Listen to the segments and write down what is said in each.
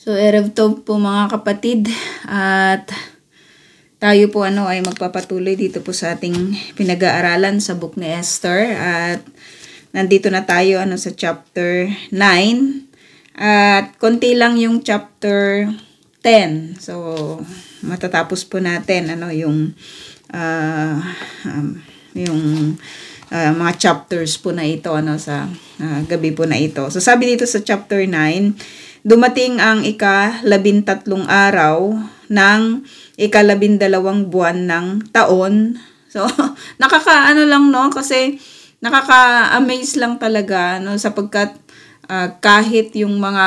So, Erev Tov po mga kapatid, at tayo po ay magpapatuloy dito po sa ating pinag-aaralan sa book ni Esther, at nandito na tayo sa chapter 9, at konti lang yung chapter 10. So, matatapos po natin yung mga chapters po na ito sa gabi po na ito. So, sabi dito sa chapter 9, dumating ang ika-13 araw ng ika-12 buwan ng taon. So, lang kasi nakaka-amaze lang talaga sapagkat kahit yung mga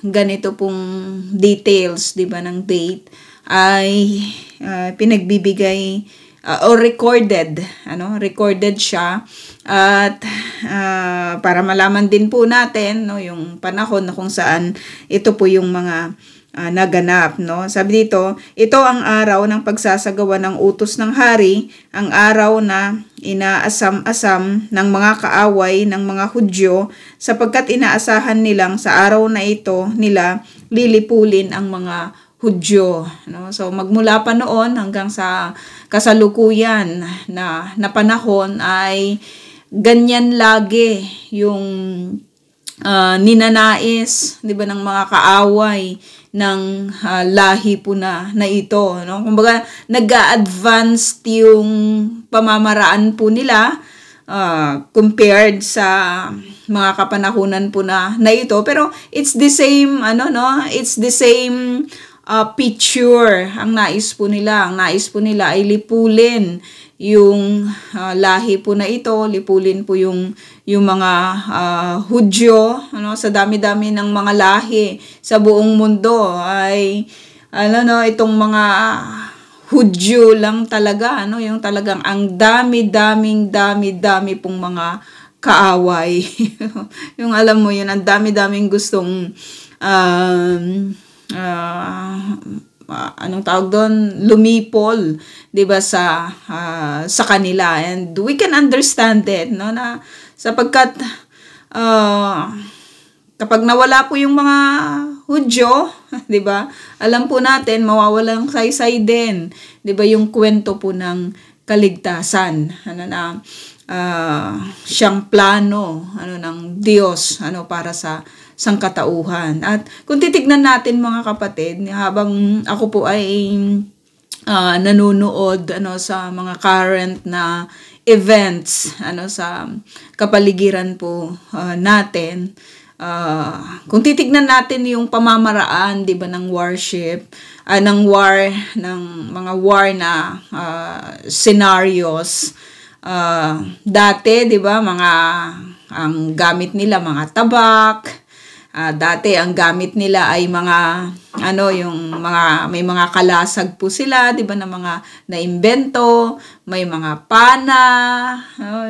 ganito pong details, 'di ba, ng date ay pinagbibigay or recorded siya, at para malaman din po natin yung panahon na kung saan ito po yung mga naganap. Sabi dito, ito ang araw ng pagsasagawa ng utos ng hari, ang araw na inaasam-asam ng mga kaaway ng mga Hudyo, sapagkat inaasahan nilang sa araw na ito nila lilipulin ang mga Hudyo. So magmula pa noon hanggang sa kasalukuyan na panahon ay ganyan lagi yung ninanais, 'di ba, ng mga kaaway ng lahi po na ito. Kumbaga nag-a-advance yung pamamaraan po nila compared sa mga kapanahunan po na ito, pero it's the same it's the same picture. Ang nais po nila ay lipulin yung lahi po na ito, lipulin po yung mga Hudyo, sa dami-dami ng mga lahi sa buong mundo ay itong mga Hudyo lang talaga, yung talagang ang dami pong mga kaaway. Yung alam mo yun, ang dami-daming gustong anong tawag doon, lumipol, 'di ba, sa kanila, and we can understand it, na sapagkat kapag nawala po yung mga Hudyo, 'di ba, alam po natin mawawalang saysay din, 'di ba, yung kwento po ng kaligtasan, na siyang plano ng Diyos para sa sangkatauhan. At kung titignan natin mga kapatid, habang ako po ay nanonood sa mga current na events sa kapaligiran po natin, kung titignan natin yung pamamaraan, 'di ba, ng worship, ng mga war na scenarios, dati, 'di ba, ang gamit nila mga tabak. Dati ang gamit nila ay mga yung mga may mga kalasag po sila, 'di ba, na mga naimbento, may mga pana,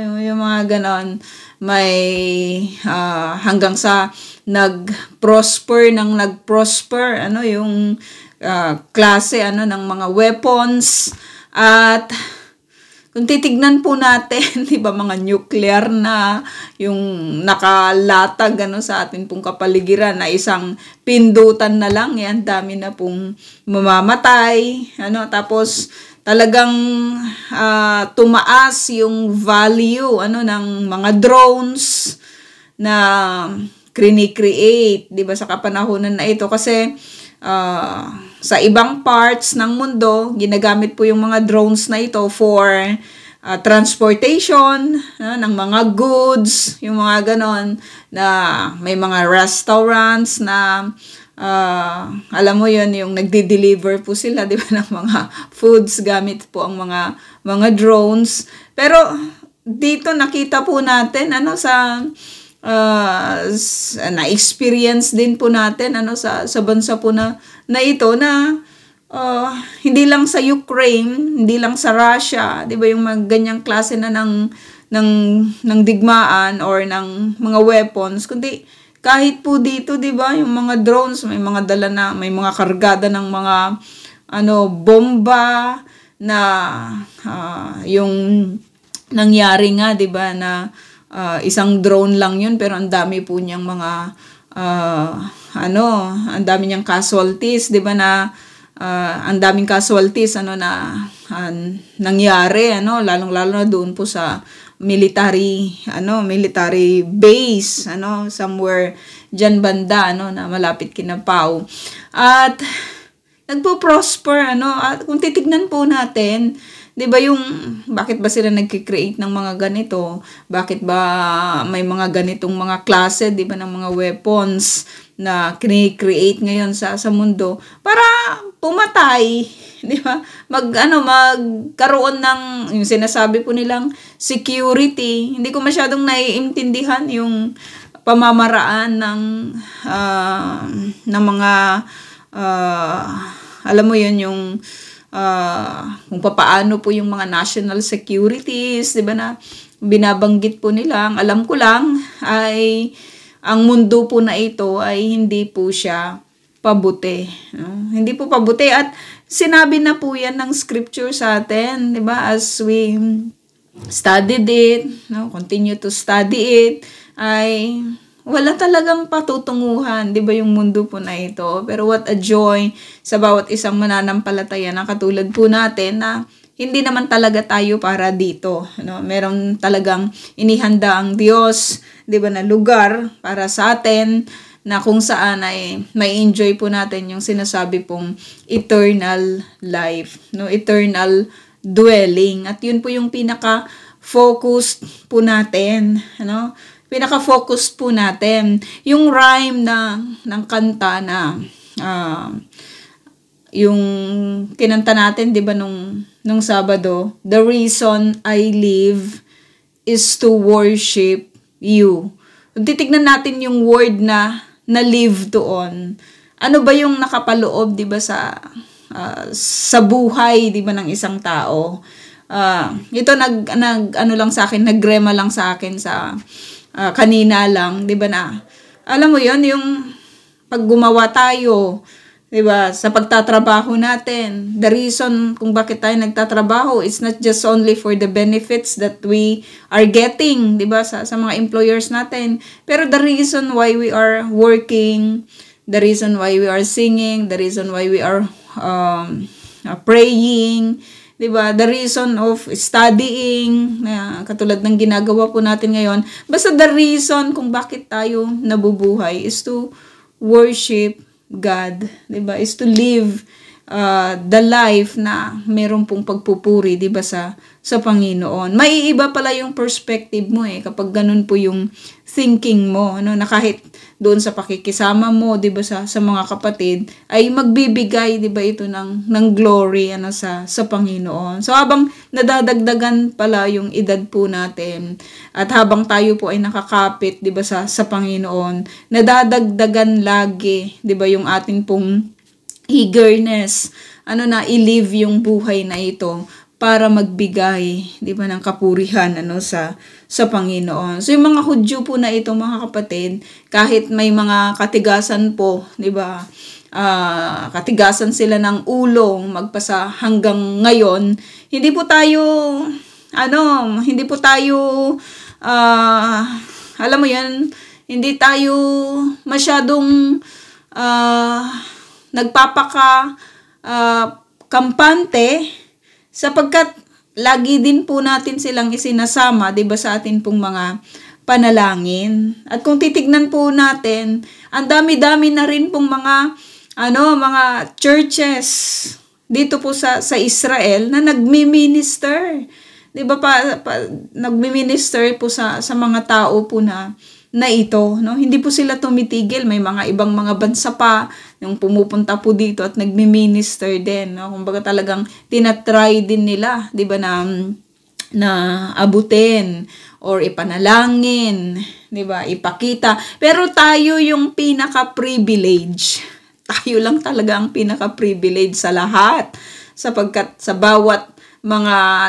yung mga ganon, may hanggang sa nag-prosper yung klase ng mga weapons. At kung titignan po natin, 'di ba, mga nuclear na yung nakalatag sa atin pong kapaligiran, na isang pindutan na lang yan, dami na pong mamamatay, tapos talagang tumaas yung value ng mga drones na create, 'di ba, sa kapanahunan na ito, kasi sa ibang parts ng mundo, ginagamit po yung mga drones na ito for transportation ng mga goods, yung mga ganon, na may mga restaurants na alam mo yun, yung nagde-deliver po sila, di ba, ng mga foods gamit po ang mga drones. Pero dito nakita po natin sa na-experience din po natin sa bansa po na ito, na hindi lang sa Ukraine, hindi lang sa Russia, 'di ba, yung mga ganyang klase na ng digmaan or ng mga weapons, kundi kahit po dito, 'di ba, yung mga drones, may mga dala na, may mga kargada ng mga bomba na yung nangyari nga, 'di ba, na isang drone lang yun, pero ang dami po niyang mga ang dami niyang casualties, 'di ba na ang daming casualties nangyari lalong-lalo na doon po sa military base somewhere diyan banda na malapit kina Pau. At nagpo-prosper at kung titignan po natin, 'di ba bakit ba sila nagki-create ng mga ganito? Bakit ba may mga ganitong mga klase, 'di ba, ng mga weapons na create ngayon sa mundo para pumatay, 'di ba? Magkaroon ng yung sinasabi po nilang security. Hindi ko masyadong naiintindihan yung pamamaraan ng mga alam mo yun yung kung papaano po yung mga national securities, 'di ba, na binabanggit po nila. Ang alam ko lang ay ang mundo po na ito ay hindi po siya pabuti. Hindi po pabuti at sinabi na po yan ng scripture sa atin, 'di ba? As we studied it, continue to study it, ay wala talagang patutunguhan, 'di ba, yung mundo po na ito. Pero what a joy sa bawat isang mananampalataya na katulad po natin na hindi naman talaga tayo para dito, Meron talagang inihanda ang Diyos, 'di ba, na lugar para sa atin na kung saan ay may enjoy po natin yung sinasabi pong eternal life, eternal dwelling. At yun po yung pinaka-focused po natin, pinaka-focus po natin. Yung rhyme ng kanta na yung kinanta natin, 'di ba, nung Sabado, the reason I live is to worship you. Kung titignan natin yung word na live doon, ano ba yung nakapaloob, 'di ba, sa buhay, 'di ba, ng isang tao? Ito lang sa akin, nagrema lang sa akin sa kanina lang, 'di ba, na alam mo 'yon, yung pag gumawa tayo, 'di ba, sa pagtatrabaho natin, the reason kung bakit tayo nagtatrabaho, it's not just only for the benefits that we are getting, 'di ba, sa mga employers natin, pero the reason why we are working, the reason why we are singing, the reason why we are praying, 'di ba? The reason of studying, katulad ng ginagawa po natin ngayon. Basta the reason kung bakit tayo nabubuhay is to worship God, 'di ba? Is to live the life na meron pong pagpupuri, 'di ba, sa Panginoon. Maiiba pala yung perspective mo kapag ganun po yung thinking mo, na kahit doon sa pakikisama mo, 'di ba, sa mga kapatid ay magbibigay, 'di ba, ito ng glory sa Panginoon. So habang nadadagdagan pala yung edad po natin at habang tayo po ay nakakapit, 'di ba, sa Panginoon, nadadagdagan lagi, 'di ba, yung ating pong eagerness i-live yung buhay na ito para magbigay, 'di ba, ng kapurihan sa Panginoon. So yung mga Hudyo po na ito, mga kapatid, kahit may mga katigasan po, 'di ba? Katigasan sila ng ulo magpasa hanggang ngayon, hindi po tayo alam mo 'yan, hindi tayo masyadong kampante sapagkat lagi din po natin silang isinasama, 'di ba, sa atin pong mga panalangin. At kung titignan po natin, ang dami-dami na rin pong mga churches dito po sa Israel na nagmi-minister. 'Di ba, nagmi-minister po sa mga tao po na ito, Hindi po sila tumitigil. May mga ibang mga bansa pa yung pumupunta po dito at nagmi-minister din, Kumbaga talagang tinatry din nila, 'di ba, na abutin or ipanalangin, 'di ba, ipakita. Pero tayo yung pinaka-privilege. Tayo lang talaga ang pinaka-privilege sa lahat. Sapagkat sa bawat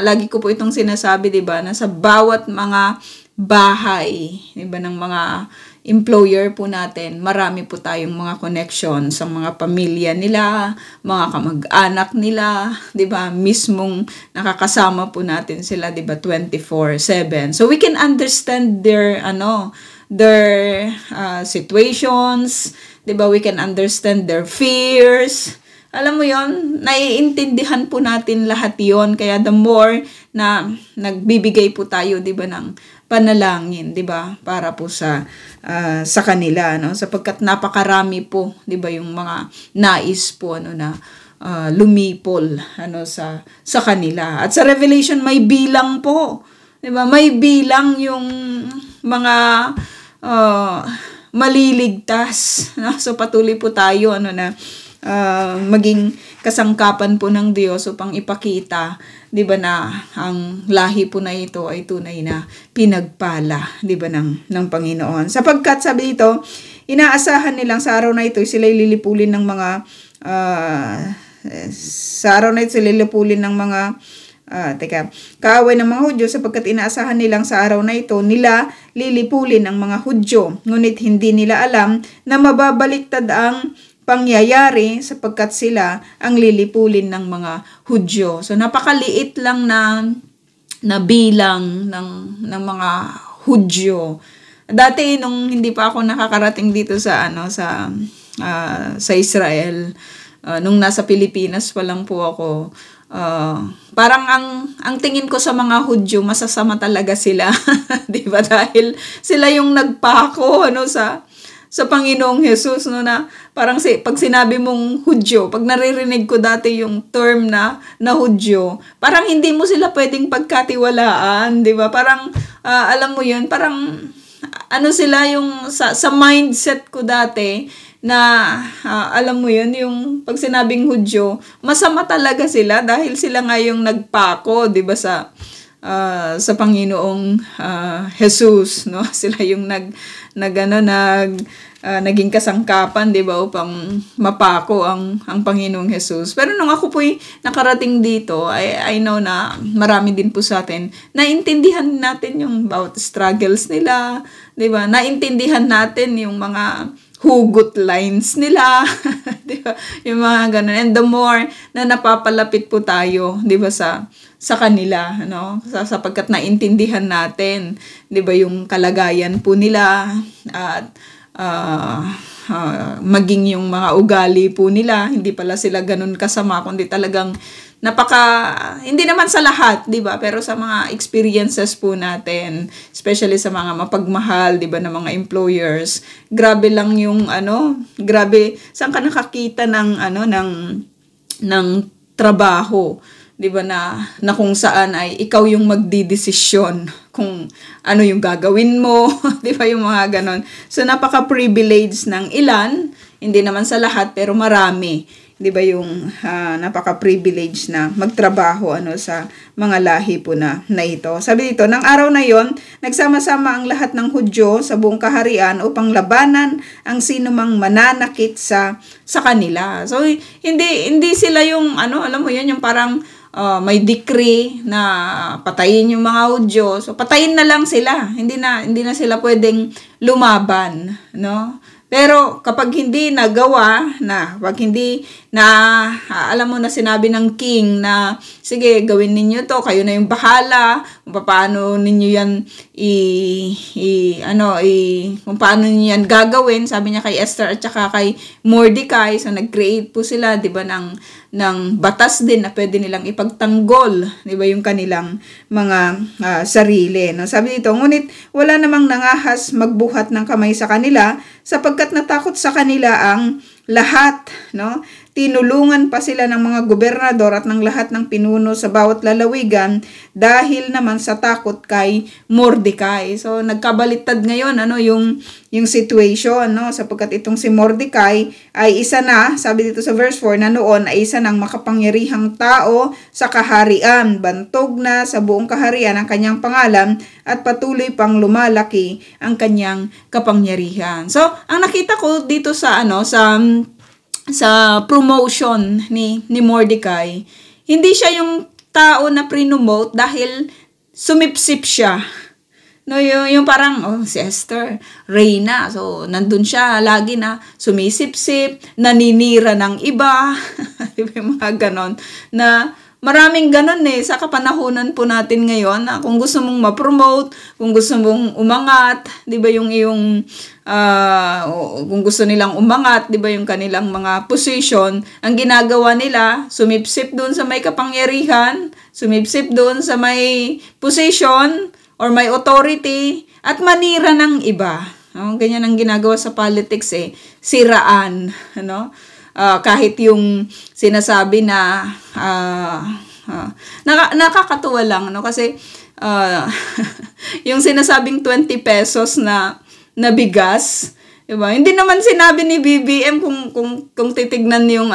lagi ko po itong sinasabi, 'di ba, na sa bawat mga bahay, 'di ba, ng mga employer po natin, marami po tayong mga connection sa mga pamilya nila, mga kamag-anak nila, 'di ba, mismong nakakasama po natin sila, 'di ba, 24/7. So we can understand their their situations, 'di ba? We can understand their fears. Alam mo yon, naiintindihan po natin lahat yon. Kaya the more na nagbibigay po tayo, 'di ba, ng panalangin, 'di ba? Para po sa kanila, no? Sapagkat napakarami po, 'di ba, yung mga nais po na lumipol sa kanila. At sa Revelation may bilang po. 'Di ba? May bilang yung mga maliligtas, no? So patuloy po tayo maging kasangkapan po ng Diyos upang ipakita, 'di ba, na ang lahi po na ito ay tunay na pinagpala, 'di ba, ng Panginoon. Sapagkat sabi dito, inaasahan nilang sa araw na ito sila lilipulin ng mga kaaway ng mga Hudyo, sapagkat inaasahan nilang sa araw na ito nila lilipulin ng mga Hudyo. Ngunit hindi nila alam na mababaliktad ang pangyayari sapagkat sila ang lilipulin ng mga Hudyo. So napakaliit lang na bilang ng mga Hudyo. Dati nung hindi pa ako nakakarating dito sa Israel, nung nasa Pilipinas pa lang po ako, parang ang tingin ko sa mga Hudyo, masasama talaga sila. 'Di ba? Dahil sila yung nagpako sa Panginoong Hesus, no, na parang pag sinabi mong Hudyo, pag naririnig ko dati yung term na Hudyo, parang hindi mo sila pwedeng pagkatiwalaan, 'di ba? Parang alam mo 'yun, parang sila yung sa mindset ko dati na alam mo 'yun, yung pag sinabing Hudyo, masama talaga sila dahil sila nga yung nagpako, 'di ba, sa Panginoong Jesus, no? Sila yung naging kasangkapan, 'di ba, upang mapako ang Panginoong Jesus. Pero nung ako po'y nakarating dito, I know na marami din po sa atin, naintindihan natin yung bawat struggles nila, 'di ba? Naintindihan natin yung mga hugot lines nila, 'di ba? Yung mga ganun. And the more na napapalapit po tayo, 'di ba, sa kanila, no? Sapagkat naintindihan natin, 'di ba, yung kalagayan po nila at maging yung mga ugali po nila, hindi pala sila ganun kasama, kundi talagang hindi naman sa lahat, 'di ba? Pero sa mga experiences po natin, especially sa mga mapagmahal, 'di ba, ng mga employers, grabe lang yung grabe, saan ka nakakita ng trabaho, 'di ba, na kung saan ay ikaw yung magdidesisyon kung ano yung gagawin mo, 'di ba, yung mga ganon. So napaka-privilege ng ilan, hindi naman sa lahat pero marami, 'di ba, yung napaka-privilege na magtrabaho sa mga lahi po na ito. Sabi dito, ng araw na yon, nagsama-sama ang lahat ng Hudyo sa buong kaharian upang labanan ang sinumang mananakit sa kanila. So hindi sila yung alam mo yun, yung parang may decree na patayin yung mga Hudyo. So patayin na lang sila. Hindi na sila pwedeng lumaban, no? Pero kapag hindi nagawa na, pag hindi na alam mo na sinabi ng king na sige, gawin ninyo to, kayo na yung bahala kung paano ninyo yan kung paano ninyo yan gagawin, sabi niya kay Esther at saka kay Mordecai. So nag-create po sila, 'di ba, ng batas din na pwede nilang ipagtanggol, 'di ba, yung kanilang mga sarili, no? Sabi dito, ngunit wala namang nangahas magbuhat ng kamay sa kanila sapagkat natakot sa kanila ang lahat, no? Tinulungan pa sila ng mga gobernador at ng lahat ng pinuno sa bawat lalawigan dahil naman sa takot kay Mordecai. So nagkabaliktad ngayon yung situation, no? Sapagkat itong si Mordecai ay isa na, sabi dito sa verse 4, na noon ay isa ng makapangyarihang tao sa kaharian. Bantog na sa buong kaharian ang kanyang pangalan at patuloy pang lumalaki ang kanyang kapangyarihan. So ang nakita ko dito sa promotion ni Mordecai, hindi siya yung tao na prinomote dahil sumipsip siya. No, yung parang si Esther, Reyna. So nandun siya lagi na sumisipsip, naninira ng iba, yung mga ganon, na maraming ganun sa kapanahunan po natin ngayon na kung gusto mong ma-promote, kung gusto mong umangat, 'di ba yung iyong kung gusto nilang umangat, 'di ba yung kanilang mga position, ang ginagawa nila, sumipsip doon sa may kapangyarihan, sumipsip doon sa may position or may authority at manira ng iba. Ganyan ang ginagawa sa politics siraan, kahit yung sinasabi na nakakatuwa lang, kasi yung sinasabing 20 pesos na bigas, diba? Hindi naman sinabi ni BBM kung titignan yung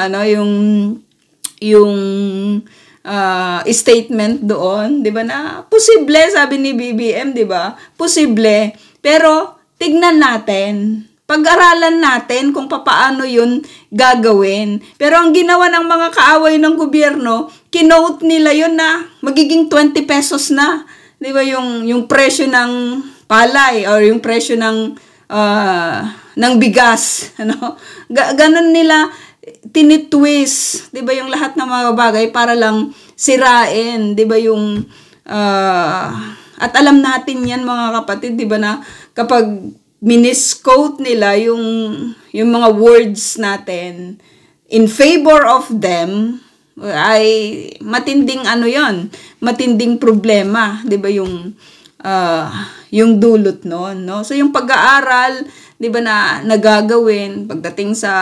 statement doon, 'di ba, na posible, sabi ni BBM, 'di ba? Posible. Pero tignan natin, pag-aralan natin kung paano yun gagawin. Pero ang ginawa ng mga kaaway ng gobyerno, kinote nila yun na magiging 20 pesos na. Di ba yung presyo ng palay or yung presyo ng bigas. Ganon nila tinitwist. Di ba yung lahat ng mga bagay para lang sirain. Di ba yung at alam natin yan mga kapatid, di ba, na kapag minisquote nila yung mga words natin in favor of them, ay matinding yon, matinding problema, di ba, yung dulot noon, no? So yung pag-aaral, di ba, na nagagawin pagdating sa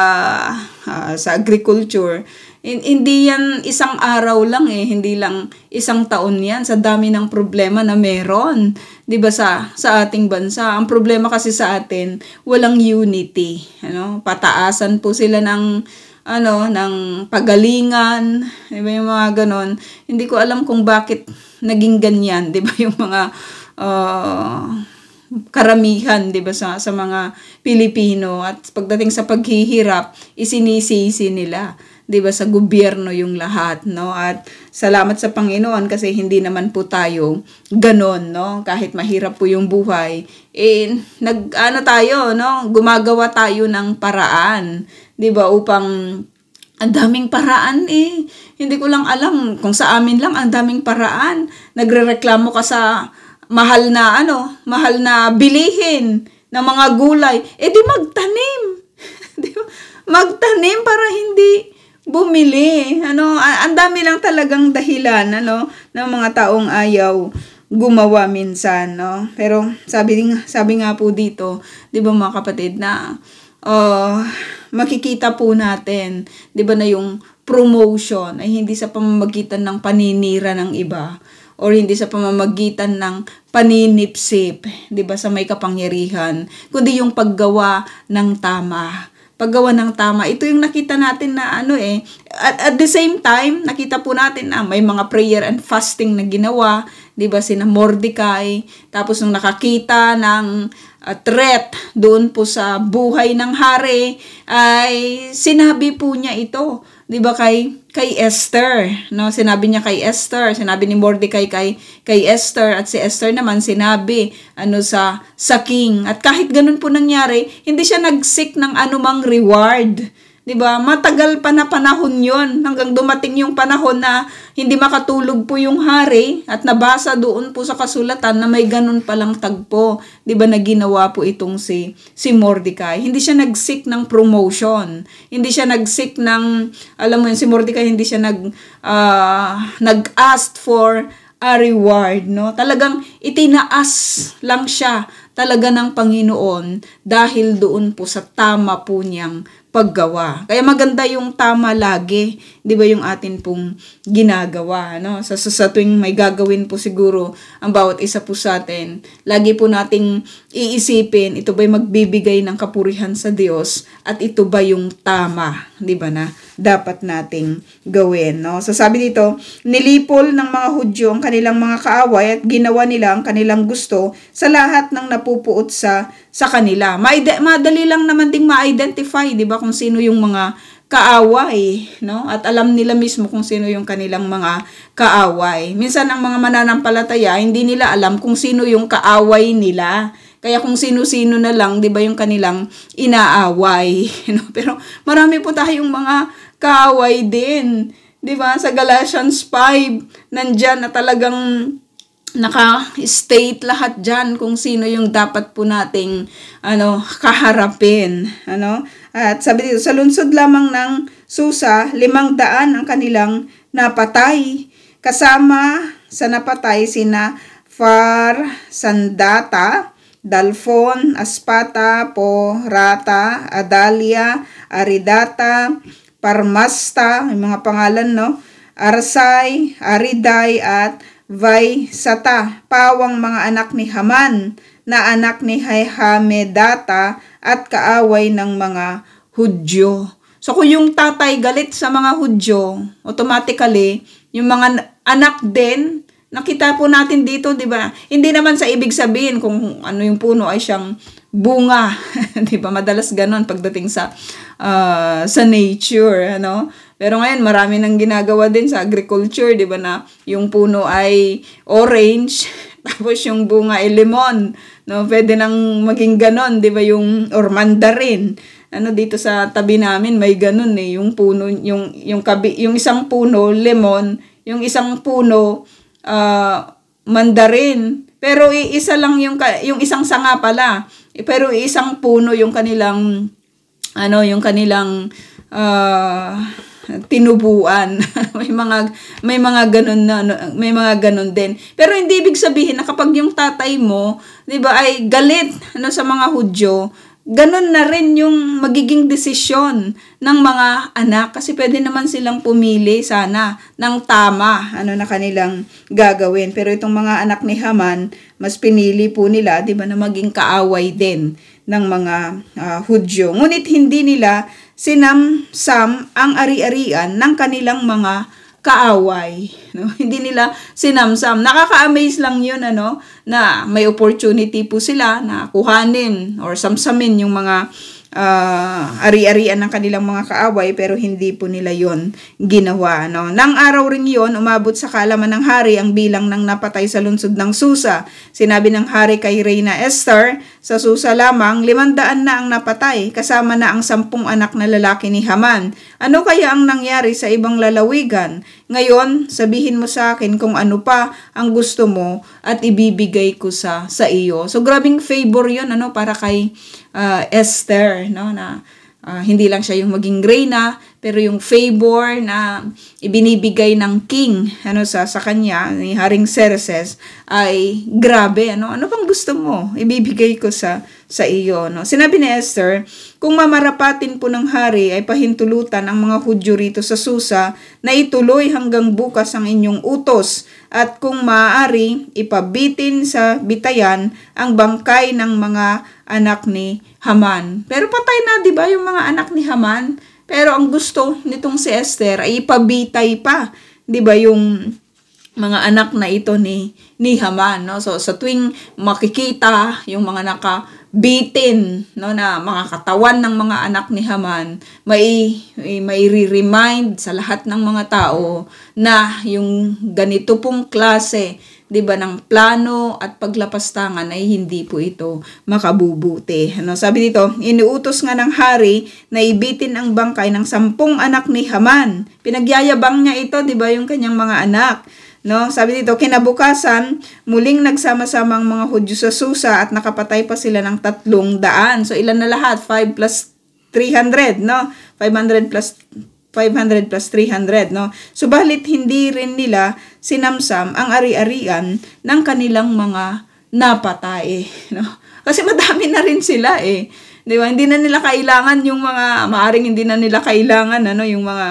agriculture, hindi yan isang araw lang hindi lang isang taon yan, sa dami ng problema na meron, 'di ba, sa ating bansa. Ang problema kasi sa atin, walang unity, pataasan po sila ng pagalingan, 'di ba, yung mga ganon. Hindi ko alam kung bakit naging ganyan, 'di ba, yung mga karamihan, 'di ba, sa mga Pilipino, at pagdating sa paghihirap, isinisisi nila, 'di ba, sa gobyerno yung lahat, no? At salamat sa Panginoon kasi hindi naman po tayo ganon, no? Kahit mahirap po yung buhay, gumagawa tayo ng paraan, 'di ba, upang ang daming paraan hindi ko lang alam kung sa amin lang ang daming paraan. Nagrereklamo ka sa mahal na bilihin ng mga gulay, di magtanim. Di ba? Magtanim para hindi bumili. Ang dami lang talagang dahilan, ng mga taong ayaw gumawa minsan, no? Pero sabi nga po dito, 'di ba mga kapatid, na makikita po natin, 'di ba, na yung promotion ay hindi sa pamamagitan ng paninira ng iba or hindi sa pamamagitan ng paninipsip, 'di ba, sa may kapangyarihan, kundi yung paggawa ng tama. Paggawa ng tama. Ito yung nakita natin na at the same time, nakita po natin na may mga prayer and fasting na ginawa, 'di ba, sina Mordecai. Tapos nung nakakita ng threat doon po sa buhay ng hari, ay sinabi po niya ito, 'di ba, kay Esther, no? Sinabi niya kay Esther, sinabi ni Mordecai kay Esther, at si Esther naman sinabi sa king. At kahit ganun po nangyari, hindi siya nag-seek ng anumang reward. 'Di ba? Matagal pa na panahon 'yon hanggang dumating yung panahon na hindi makatulog po yung hari, at nabasa doon po sa kasulatan na may ganun palang tagpo, 'di ba, na ginawa po itong si Mordecai. Hindi siya nag-seek ng promotion. Hindi siya nag-seek ng, alam mo yun, si Mordecai hindi siya nag-ask for a reward, no? Talagang itinaas lang siya talaga ng Panginoon dahil doon po sa tama po niyang paggawa. Kaya maganda yung tama lagi, 'di ba, yung atin pong ginagawa, no? Sa tuwing may gagawin po siguro ang bawat isa po sa atin, lagi po nating iisipin, ito ba'y magbibigay ng kapurihan sa Diyos, at ito ba yung tama, 'di ba, na dapat nating gawin, no? So sabi dito, nilipol ng mga Hudyo ang kanilang mga kaaway at ginawa nila ang kanilang gusto sa lahat ng napupuot sa kanila. Madali lang naman ding ma-identify, 'di ba, kung sino yung mga kaaway, no? At alam nila mismo kung sino yung kanilang mga kaaway. Minsan ang mga mananampalataya, hindi nila alam kung sino yung kaaway nila. Kaya kung sino-sino na lang, 'di ba, yung kanilang inaaway, no? Pero marami po tayong mga kaaway din, 'di ba? Sa Galatians 5, nandyan na talagang naka-state lahat dyan kung sino yung dapat po nating kaharapin. At sabi dito, sa lungsod lamang ng Susa, 500 ang kanilang napatay. Kasama sa napatay sina Far Sandata, Dalfon, Aspata, Porata, Adalia, Aridata, Parmasta, may mga pangalan, no? Arsay, Ariday, at Vaysata, pawang mga anak ni Haman, na anak ni Hamedata at kaaway ng mga Hudyo. So kung yung tatay galit sa mga Hudyo, automatically, yung mga anak din, nakita po natin dito, di ba? Hindi naman sa ibig sabihin kung ano yung puno ay siyang bunga. Di ba? Madalas ganon pagdating sa nature, Pero ngayon, marami nang ginagawa din sa agriculture, di ba, na yung puno ay orange, tapos yung bunga ay lemon, Pwede nang maging ganon, di ba, or mandarin. Dito sa tabi namin, may ganon yung puno, yung isang puno, lemon, yung isang puno, mandarin. Pero isa lang yung isang sanga pala. Pero isang puno yung kanilang, tinubuan. may mga ganun din. Pero hindi ibig sabihin na kapag yung tatay mo, 'di ba, ay galit sa mga Hudyo, ganun na rin yung magiging desisyon ng mga anak kasi pwede naman silang pumili sana ng tama na kanilang gagawin. Pero itong mga anak ni Haman, mas pinili po nila, 'di ba, na maging kaaway din ng mga Hudyo. Ngunit hindi nila sinamsam ang ari-arian ng kanilang mga kaaway. Hindi nila sinamsam. Nakaka-amaze lang yun, na may opportunity po sila na kuhanin or samsamin yung mga ari-arian ng kanilang mga kaaway, pero hindi po nila yon ginawa. Nang araw ring yon, umabot sa kaalaman ng hari ang bilang ng napatay sa lungsod ng Susa. Sinabi ng hari kay Reyna Esther, sa Susa lamang 500 na ang napatay, kasama na ang 10 anak na lalaki ni Haman. Ano kaya ang nangyari sa ibang lalawigan? Ngayon, sabihin mo sa akin kung ano pa ang gusto mo at ibibigay ko sa iyo. So, grabing favor yun, para kay Esther, na hindi lang siya yung maging reyna, pero yung favor na ibinibigay ng king sa kanya ni Haring Xerxes ay grabe. Ano pang gusto mo? Ibibigay ko sa iyo. Sinabi ni Esther, kung mamarapatin po ng hari ay pahintulutan ang mga Hudyo rito sa Susa na ituloy hanggang bukas ang inyong utos, at kung maaari ipabitin sa bitayan ang bangkay ng mga anak ni Haman. Pero patay na, di ba, yung mga anak ni Haman? Pero ang gusto nitong si Esther ay ipabitay pa, di ba, yung mga anak na ito ni Haman, So sa tuwing makikita yung mga nakabitin, na mga katawan ng mga anak ni Haman, may re-remind sa lahat ng mga tao na yung ganito pong klase, 'di ba, ng plano at paglapastangan ay hindi po ito makabubuti. Sabi dito, iniutos nga ng hari na ibitin ang bangkay ng 10 anak ni Haman. Pinagyayabang niya ito, 'di ba, yung kanyang mga anak. Sabi dito, kinabukasan, muling nagsama-sama ang mga Hudyo sa Susa at nakapatay pa sila ng 300. So ilan na lahat? 5 plus 300, 500 plus 300, Subalit hindi rin nila sinamsam ang ari-arian ng kanilang mga napatay, Kasi madami na rin sila, Di ba? Hindi na nila kailangan yung mga, maaring hindi na nila kailangan, yung mga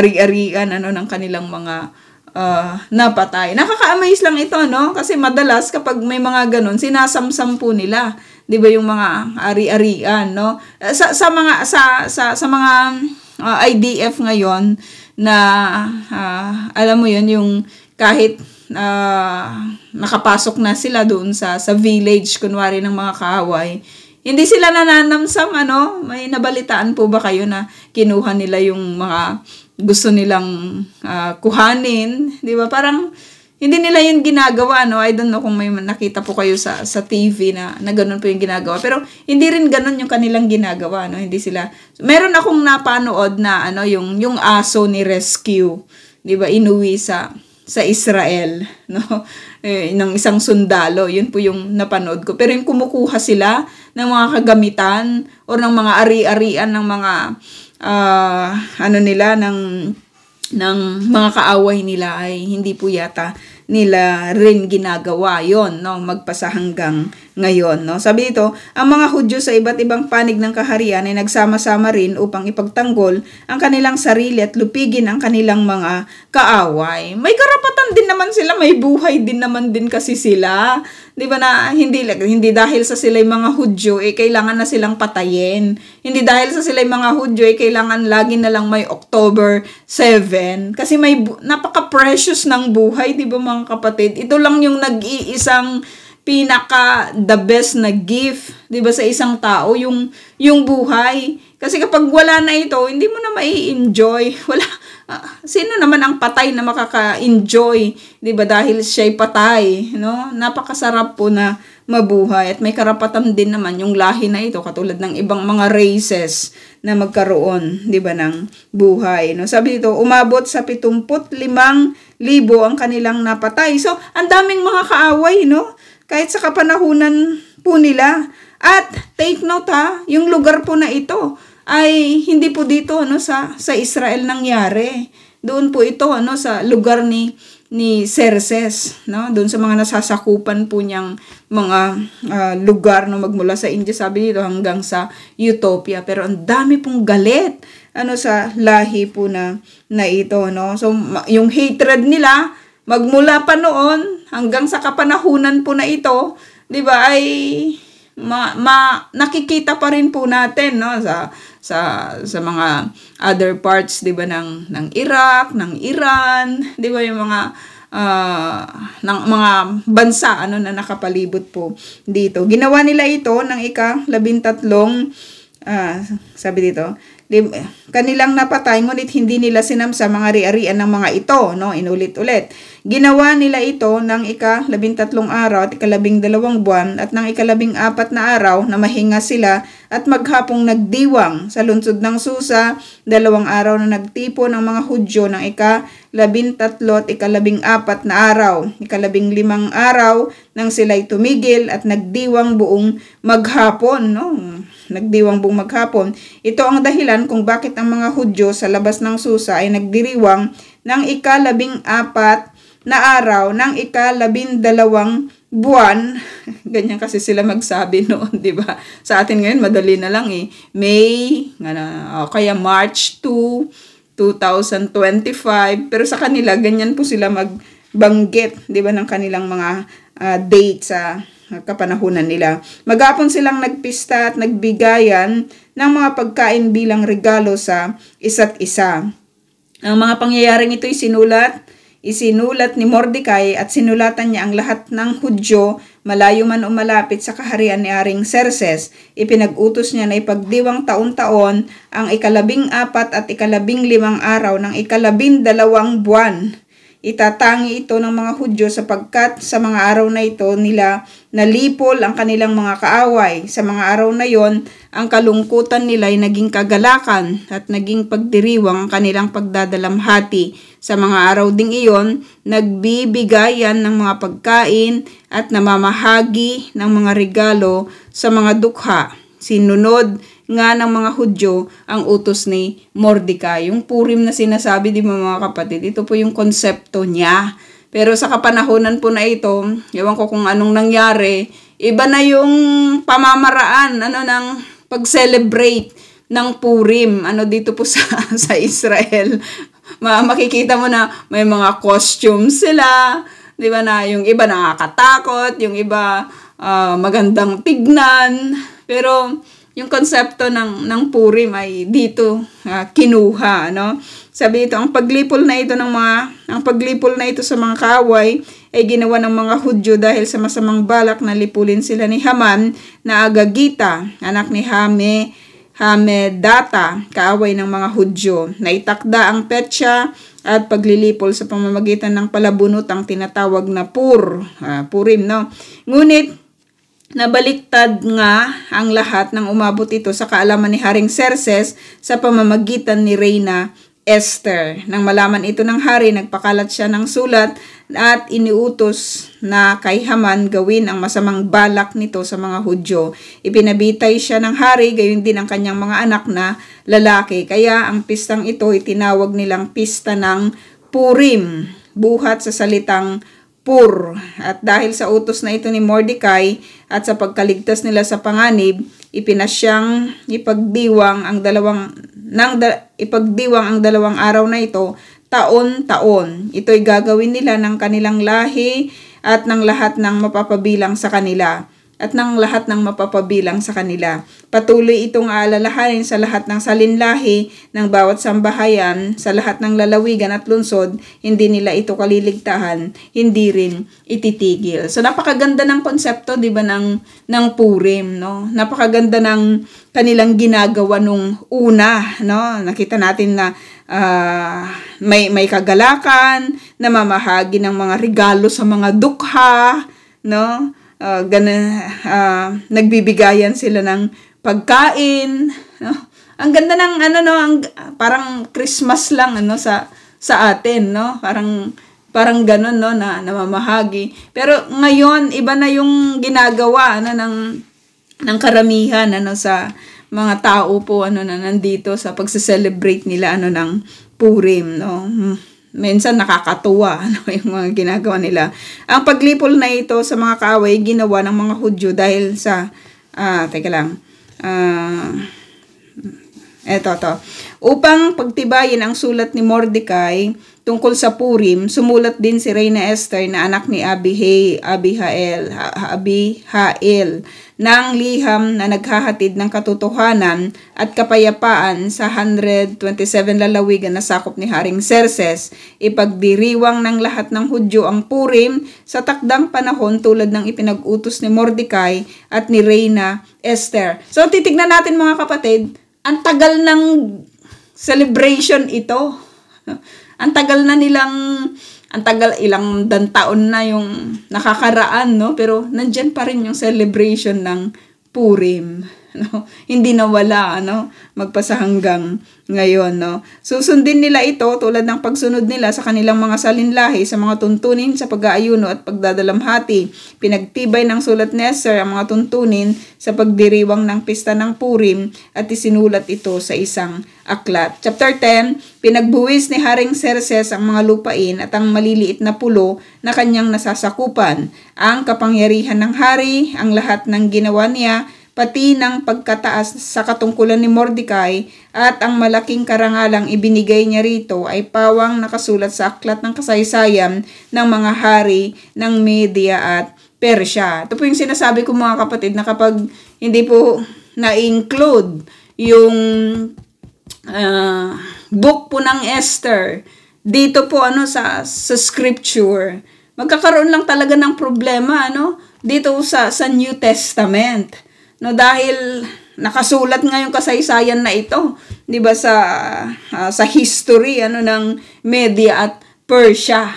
ari-arian, ng kanilang mga napatay. Nakaka-amaze lang ito, Kasi madalas kapag may mga ganun, sinasamsam po nila, 'di ba, yung mga ari-arian, Sa mga IDF ngayon na alam mo 'yun, yung kahit nakapasok na sila doon sa village kunwari ng mga kaaway, hindi sila nananamsam, May nabalitaan po ba kayo na kinuha nila yung mga gusto nilang kuhanin, 'di ba? Parang Hindi nila yun ginagawa, no? I don't know kung may nakita po kayo sa TV na ganun po yung ginagawa. Pero hindi rin ganun yung kanilang ginagawa, no? Hindi sila... Meron akong napanood na yung aso ni Rescue, 'di ba? Inuwi sa Israel, no? Ng isang sundalo. Yun po yung napanood ko. Pero yung kumukuha sila ng mga kagamitan o ng mga ari-arian ng mga ng mga kaaway nila ay hindi po yata nila rin ginagawa yon, no, magpasa hanggang ngayon, no. Sabi dito, ang mga Hudyo sa iba't ibang panig ng kaharian ay nagsama-sama rin upang ipagtanggol ang kanilang sarili at lupigin ang kanilang mga kaaway. May karapatan din naman sila, may buhay din naman din kasi sila. 'Di ba na hindi dahil sa sila mga Hudyo kailangan na silang patayin. Hindi dahil sa sila mga Hudyo kailangan lagi na lang may October 7 kasi may napaka-precious ng buhay, 'di ba mga kapatid? Ito lang yung nag-iisang pinaka the best na gift, 'di ba, sa isang tao, yung buhay. Kasi kapag wala na ito, hindi mo na mai-enjoy. Wala sino naman ang patay na makaka-enjoy, 'di ba, dahil siya'y patay, no? Napakasarap po na mabuhay at may karapatan din naman yung lahi na ito katulad ng ibang mga races na magkaroon, 'di ba, ng buhay, no? Sabi dito, umabot sa 75,000 ang kanilang napatay. So, ang daming mga kaaway, no? Kahit sa kapanahunan po nila. At take note yung lugar po na ito ay hindi po dito sa Israel nangyari. Doon po ito sa lugar ni Xerxes, no? Doon sa mga nasasakupan po niyang mga lugar no, magmula sa India, sabi dito, hanggang sa Ethiopia. Pero ang dami pong galit sa lahi po na ito, no? So yung hatred nila magmula pa noon hanggang sa kapanahunan po na ito, 'di ba, ay nakikita pa rin po natin, no, sa mga other parts, 'di ba, ng Iraq, ng Iran, 'di ba, yung mga ng mga bansa na nakapalibot po dito. Ginawa nila ito ng ika-13 sabi dito, kanilang napatay ngunit hindi nila sinamsa mga ari-arian ng mga ito, no? Inulit-ulit. Ginawa nila ito ng ika-13 araw at ika-12 buwan at ng ika-14 na araw na mahinga sila at maghapong nagdiwang sa lungsod ng Susa, 2 araw na nagtipo ng mga Hudyo ng ika-13 at ika-14 na araw, ika-15 araw nang sila'y tumigil at nagdiwang buong maghapon, no? Nagdiwang buong maghapon. Ito ang dahilan kung bakit ang mga Hudyo sa labas ng Susa ay nagdiriwang ng ika-14 na araw ng ika-12 buwan. Ganyan kasi sila magsabi noon, 'di ba? Sa atin ngayon madali na lang May, kaya March 2, 2025. Pero sa kanila ganyan po sila magbanggit, 'di ba, ng kanilang mga date sa kapanahunan nila. Maghapon silang nagpista at nagbigayan ng mga pagkain bilang regalo sa isa't isa. Ang mga pangyayaring ito isinulat ni Mordecai at sinulatan niya ang lahat ng Hudyo, malayo man o malapit sa kaharian ni Haring Xerxes. Ipinag-utos niya na ipagdiwang taon-taon ang ika-14 at ika-15 araw ng ika-12 buwan. Itatangi ito ng mga Hudyo sapagkat sa mga araw na ito nila nalipol ang kanilang mga kaaway. Sa mga araw na yon, ang kalungkutan nila ay naging kagalakan at naging pagdiriwang ang kanilang pagdadalamhati. Sa mga araw ding iyon, nagbibigayan ng mga pagkain at namamahagi ng mga regalo sa mga dukha. Sinunod nga ng mga Hudyo ang utos ni Mordecai. Yung Purim na sinasabi, di mga kapatid, ito po yung konsepto niya. Pero sa kapanahonan po na ito, ewan ko kung anong nangyari, iba na yung pamamaraan ng pag-celebrate ng Purim dito po sa Israel. Makikita mo na may mga costumes sila, di ba, na yung iba nakakatakot, yung iba magandang tignan, pero yung konsepto ng Purim ay dito kinuha, no? Sabi ito, ang paglipol na ito sa mga kaaway ay ginawa ng mga Hudyo dahil sa masamang balak na lipulin sila ni Haman na Agagita, anak ni Hamedata, kaaway ng mga Hudyo. Naitakda ang petsa at paglilipol sa pamamagitan ng palabunot ang tinatawag na Purim, no? Ngunit nabaliktad nga ang lahat nang umabot ito sa kaalaman ni Haring Xerxes sa pamamagitan ni Reyna Esther. Nang malaman ito ng hari, nagpakalat siya ng sulat at iniutos na kay Haman gawin ang masamang balak nito sa mga Hudyo. Ipinabitay siya ng hari, gayon din ang kanyang mga anak na lalaki. Kaya ang pistang ito itinawag nilang pista ng Purim, buhat sa salitang Pur. At dahil sa utos na ito ni Mordecai at sa pagkaligtas nila sa panganib, ipinasyang ipagdiwang ang dalawang araw na ito taon-taon. Ito'y gagawin nila ng kanilang lahi at ng lahat ng mapapabilang sa kanila. Patuloy itong aalalahanin sa lahat ng salinlahi ng bawat sambahayan, sa lahat ng lalawigan at lungsod. Hindi nila ito kaliligtahan, hindi rin ititigil. So napakaganda ng konsepto, 'di ba, ng Purim, no? Napakaganda ng kanilang ginagawa nung una, no? Nakita natin na may kagalakan, namamahagi ng mga regalo sa mga dukha, no? Nagbibigayan sila ng pagkain, no? Ang ganda ng parang Christmas lang sa atin, no? Parang ganun, no, na namamahagi. Pero ngayon iba na yung ginagawa ng karamihan sa mga tao po na nandito sa pagse-celebrate nila ng Purim, no? Minsan nakakatuwa yung mga ginagawa nila. Ang paglipol na ito sa mga kaaway ginawa ng mga Hudyo dahil sa upang pagtibayin ang sulat ni Mordecai tungkol sa Purim, sumulat din si Reyna Esther na anak ni Abihail ng liham na naghahatid ng katotohanan at kapayapaan sa 127 lalawigan na sakop ni Haring Xerxes. Ipagdiriwang ng lahat ng Hudyo ang Purim sa takdang panahon tulad ng ipinag-utos ni Mordecai at ni Reyna Esther. So titignan natin mga kapatid, ang tagal ng celebration ito. Ang tagal ilang taon na yung nakakaraan, no? Pero nandyan pa rin yung celebration ng Purim, no? Hindi nawala, no? Magpasa hanggang ngayon, no? Susundin nila ito tulad ng pagsunod nila sa kanilang mga salinlahi sa mga tuntunin sa pag-aayuno at pagdadalamhati. Pinagtibay ng sulat ni Esther ang mga tuntunin sa pagdiriwang ng pista ng Purim at isinulat ito sa isang aklat. Chapter 10, pinagbuwis ni Haring Xerxes ang mga lupain at ang maliliit na pulo na kanyang nasasakupan, ang kapangyarihan ng hari, ang lahat ng ginawa niya, pati ng pagkataas sa katungkulan ni Mordecai at ang malaking karangalang ibinigay niya rito ay pawang nakasulat sa aklat ng kasaysayan ng mga hari ng Media at Persia. Ito po yung sinasabi ko mga kapatid na kapag hindi po na-include yung book po ng Esther dito po sa scripture, magkakaroon lang talaga ng problema dito sa New Testament. No, dahil nakasulat nga yung kasaysayan na ito, 'di ba, sa history ng Media at Persia.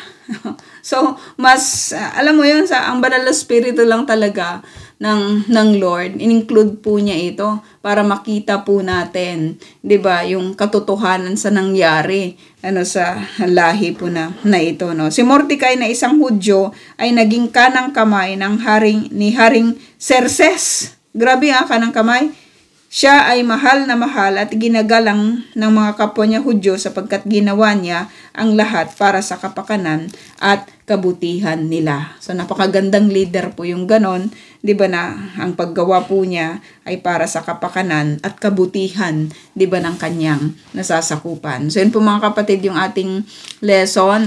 So, mas alam mo 'yun, ang banal na spirito lang talaga ng Lord. In-include po niya ito para makita po natin, 'di ba, yung katotohanan sa nangyari sa lahi po na ito, no. Si Mordecai na isang Hudyo ay naging kanang kamay ng Haring Xerxes. Grabe kanang kamay. Siya ay mahal na mahal at ginagalang ng mga kapwa niya Hudyo sapagkat ginawa niya ang lahat para sa kapakanan at kabutihan nila. So napakagandang leader po yung ganon, 'di ba, na ang paggawa po niya ay para sa kapakanan at kabutihan, 'di ba, ng kanyang nasasakupan. So yun po mga kapatid yung ating lesson.